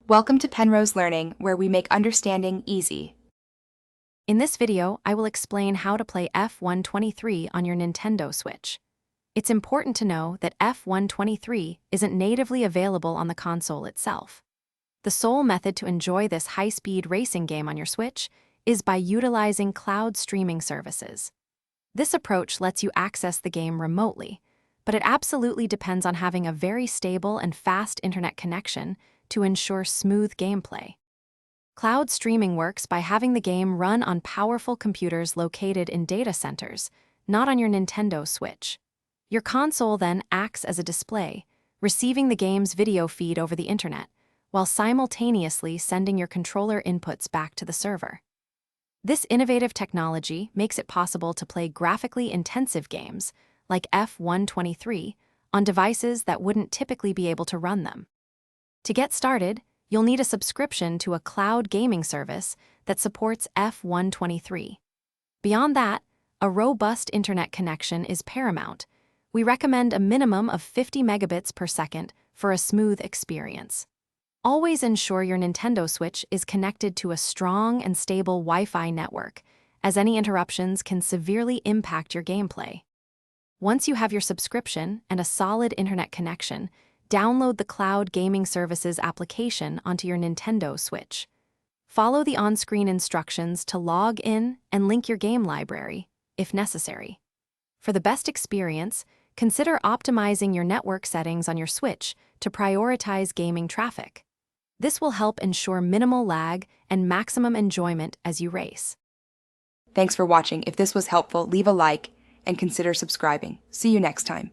Welcome to Penrose Learning, where we make understanding easy. In this video, I will explain how to play F123 on your Nintendo Switch. It's important to know that F123 isn't natively available on the console itself. The sole method to enjoy this high-speed racing game on your Switch is by utilizing cloud streaming services. This approach lets you access the game remotely, but it absolutely depends on having a very stable and fast internet connection to ensure smooth gameplay. Cloud streaming works by having the game run on powerful computers located in data centers, not on your Nintendo Switch. Your console then acts as a display, receiving the game's video feed over the internet, while simultaneously sending your controller inputs back to the server. This innovative technology makes it possible to play graphically intensive games, like F123, on devices that wouldn't typically be able to run them. To get started, you'll need a subscription to a cloud gaming service that supports F123. Beyond that, a robust internet connection is paramount. We recommend a minimum of 50 megabits per second for a smooth experience. Always ensure your Nintendo Switch is connected to a strong and stable Wi-Fi network, as any interruptions can severely impact your gameplay. Once you have your subscription and a solid internet connection, download the Cloud Gaming Services application onto your Nintendo Switch. Follow the on-screen instructions to log in and link your game library, if necessary. For the best experience, consider optimizing your network settings on your Switch to prioritize gaming traffic. This will help ensure minimal lag and maximum enjoyment as you race. Thanks for watching. If this was helpful, leave a like and consider subscribing. See you next time.